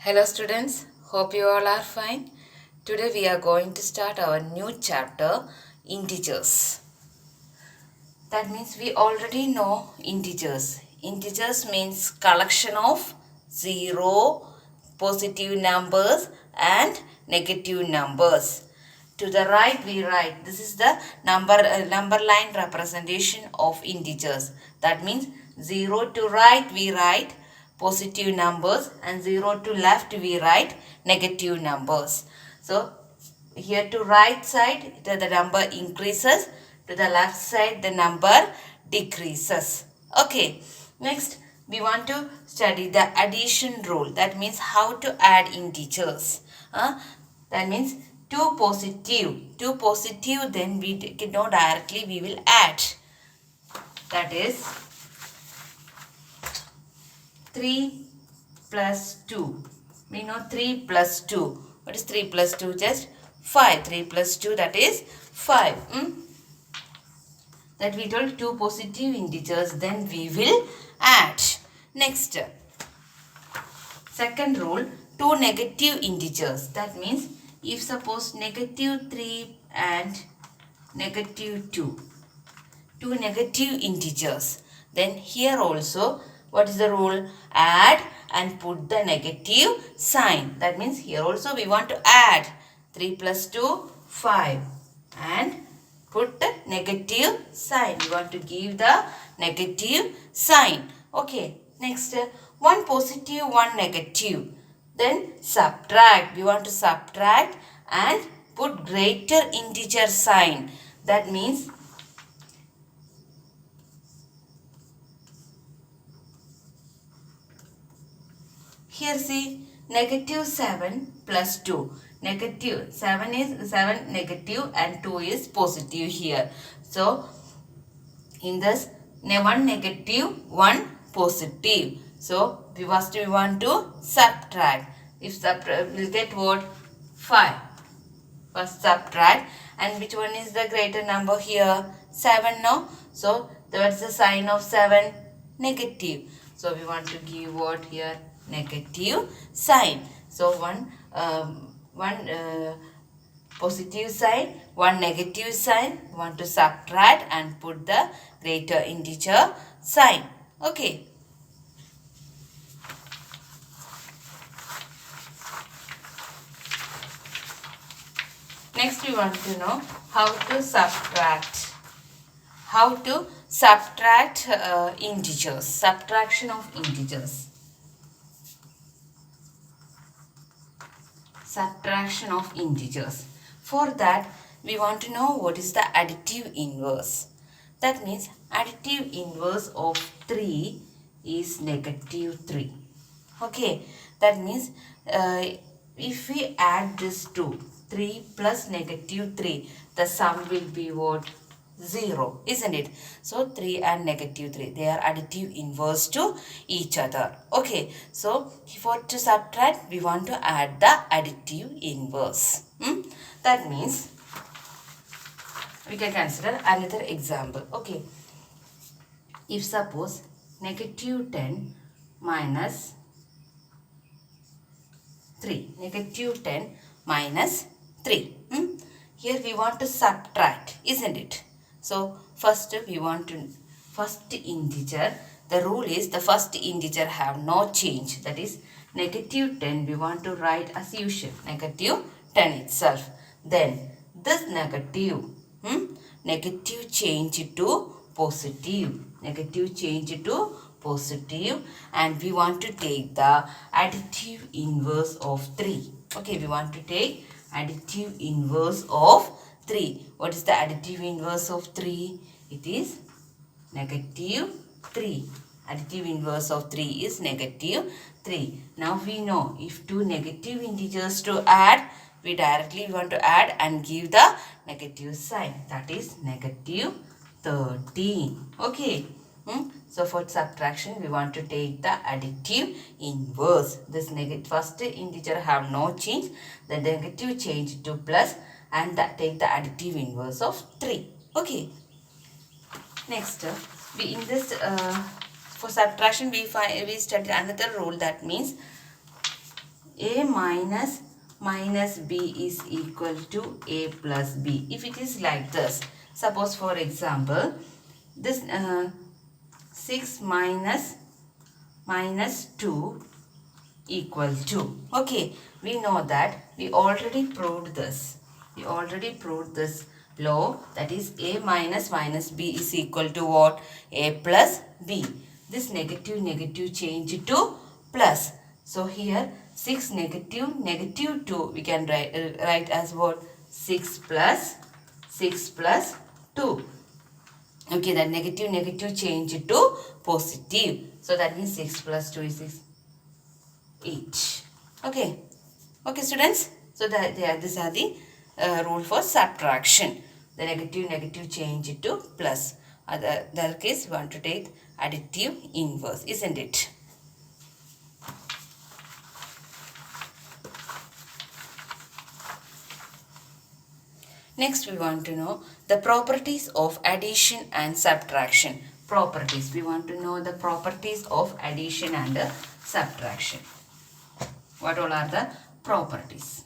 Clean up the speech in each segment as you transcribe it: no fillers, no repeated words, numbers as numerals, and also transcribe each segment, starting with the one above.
Hello students, hope you all are fine. Today we are going to start our new chapter, integers. That means we already know integers. Integers means collection of zero, positive numbers and negative numbers. To the right we write, this is the number line representation of integers. That means 0 to right we write positive numbers and 0 to left we write negative numbers. So here to right side the number increases, to the left side the number decreases. Okay, next we want to study the addition rule. That means how to add integers. That means 2 positive, then we know directly we will add. That is 3 plus 2. We know 3 plus 2. What is 3 plus 2? Just 5. 3 plus 2, that is 5. That we told 2 positive integers, then we will add. Next, second rule, 2 negative integers. That means if suppose negative 3 and negative 2, 2 negative integers, then here also what is the rule? Add and put the negative sign. That means here also we want to add 3 plus 2, 5 and put the negative sign. We want to give the negative sign. Okay, next 1 positive, 1 negative. Then subtract. We want to subtract and put greater integer sign. That means here see negative 7 plus 2. Negative 7 is 7 negative and 2 is positive here. So in this 1 negative 1 positive. So we want to subtract. If subtract we'll get what? 5. First subtract, and which one is the greater number here? 7, no? So that's the sign of 7, negative. So we want to give what here? Negative sign. So one positive sign, one negative sign. We want to subtract and put the greater integer sign. Okay. Next we want to know how to subtract. How to subtract integers. Subtraction of integers. Subtraction of integers. For that we want to know what is the additive inverse. That means additive inverse of 3 is negative 3. Okay, that means if we add this to 3 plus negative 3, the sum will be what? 0, isn't it? So 3 and negative 3, they are additive inverse to each other. Okay, so for to subtract we want to add the additive inverse. That means we can consider another example. Okay, if suppose negative 10 minus 3, negative 10 minus 3. Here we want to subtract, isn't it? So first we want to, first integer, the rule is the first integer have no change. That is negative 10 we want to write as usual, negative 10 itself. Then this negative, negative change to positive, negative change to positive, and we want to take the additive inverse of 3. Okay, we want to take additive inverse of 3. What is the additive inverse of 3? It is negative 3. Additive inverse of 3 is negative 3. Now we know if two negative integers to add, we directly want to add and give the negative sign. That is negative 13. Okay. So for subtraction we want to take the additive inverse. This first integer have no change. The negative change to plus and take the additive inverse of 3. Okay. Next, we in this for subtraction we studied another rule. That means A minus minus B is equal to A plus B. If it is like this, suppose for example, this 6 minus 2 equal to. Okay, we know that we already proved this. We already proved this law, that is A minus minus B is equal to what? A plus B. This negative negative change to plus. So here 6 negative negative 2 we can write as what? 6 plus 2. Okay, that negative negative change to positive. So that means 6 plus 2 is 6. 8. Okay. Okay, students. So these are the rule for subtraction. The negative negative change to plus. Other case we want to take additive inverse, isn't it? Next we want to know the properties of addition and subtraction. Properties. We want to know the properties of addition and subtraction. What all are the properties?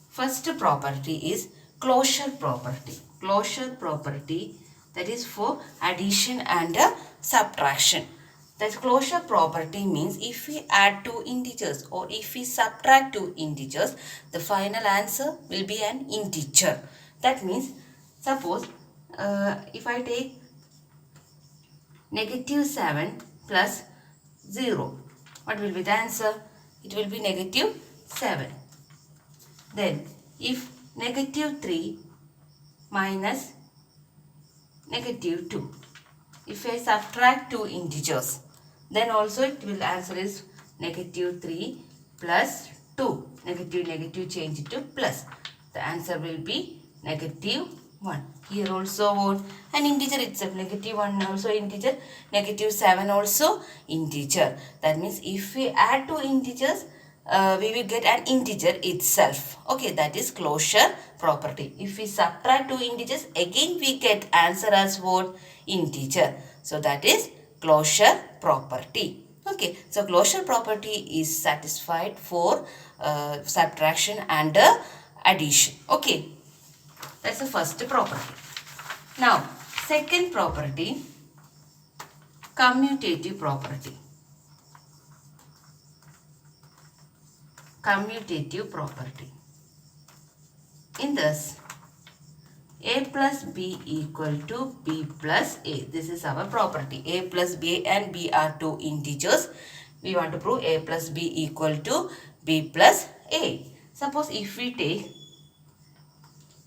First property is closure property. Closure property, that is for addition and subtraction. That closure property means if we add two integers or if we subtract two integers, the final answer will be an integer. That means suppose if I take negative 7 plus 0, what will be the answer? It will be negative 7. Then if negative 3 minus negative 2, if I subtract two integers, then also it will answer is negative 3 plus 2. Negative negative change it to plus. The answer will be negative 1. Here also what? An integer itself. Negative 1 also integer. Negative 7 also integer. That means if we add two integers, we will get an integer itself. Okay, that is closure property. If we subtract two integers, again we get answer as what? Integer. So that is closure property. Okay, so closure property is satisfied for subtraction and addition. Okay, that's the first property. Now, second property, commutative property. Commutative property. In this, A plus B equal to B plus A. This is our property. A plus B and B are two integers. We want to prove A plus B equal to B plus A. Suppose if we take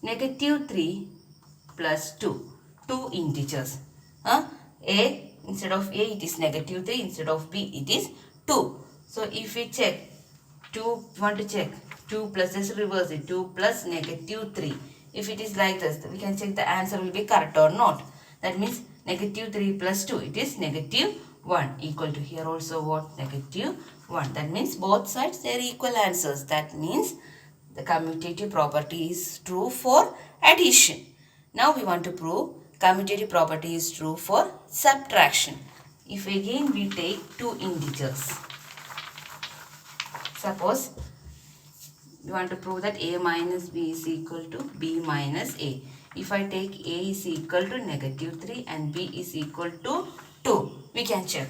negative 3 plus 2, two integers. A, instead of A it is negative 3, instead of B it is 2. So if we check, 2, want to check 2 plus, just reverse it, 2 plus negative 3. If it is like this, we can check the answer will be correct or not. That means negative 3 plus 2, it is negative 1, equal to here also what? Negative 1. That means both sides they are equal answers. That means the commutative property is true for addition. Now we want to prove commutative property is true for subtraction. If again we take two integers. Suppose we want to prove that A minus B is equal to B minus A. If I take A is equal to negative 3 and B is equal to 2, we can check.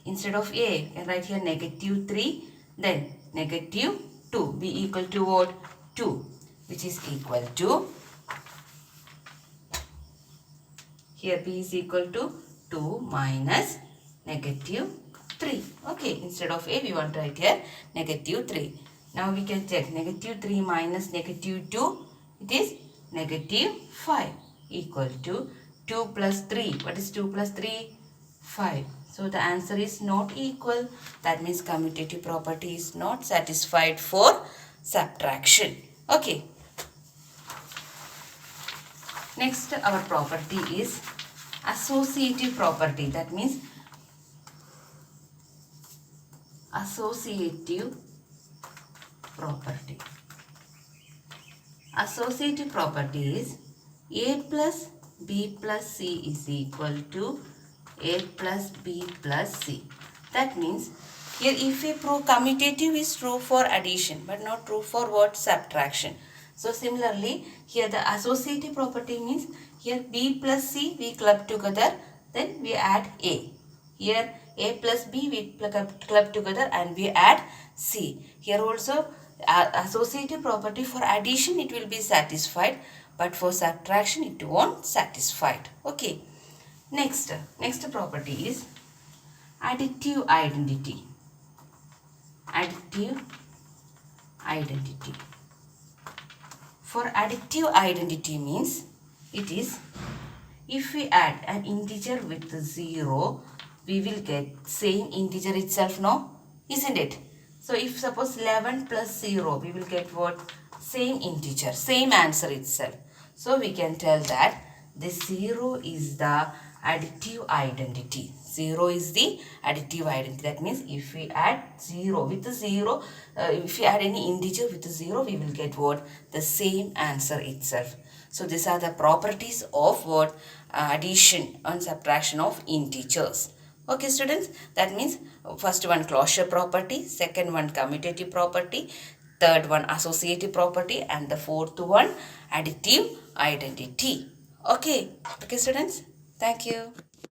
Instead of A, I can write here negative 3, then negative 2. B equal to what? 2, which is equal to, here B is equal to 2 minus negative 3. Okay, instead of A, we want to write here negative 3. Now we can check negative 3 minus negative 2, it is negative 5, equal to 2 plus 3. What is 2 plus 3? 5. So the answer is not equal. That means commutative property is not satisfied for subtraction. Okay. Next our property is associative property. That means associative property. Associative property is A plus B plus C is equal to A plus B plus C. That means here if we prove commutative is true for addition but not true for what? Subtraction. So similarly here the associative property means here B plus C we club together, then we add A. Here A plus B we club together and we add C. Here also associative property for addition it will be satisfied, but for subtraction it won't satisfied. Okay. Next property is additive identity. Additive identity. For additive identity means it is if we add an integer with 0, we will get same integer itself, no? Isn't it? So if suppose 11 plus 0, we will get what? Same integer, same answer itself. So we can tell that this 0 is the additive identity. 0 is the additive identity. That means if we add 0 with 0, if we add any integer with 0, we will get what? The same answer itself. So these are the properties of what? Addition and subtraction of integers. Okay students, that means first one closure property, second one commutative property, third one associative property, and the fourth one additive identity. Okay students, thank you.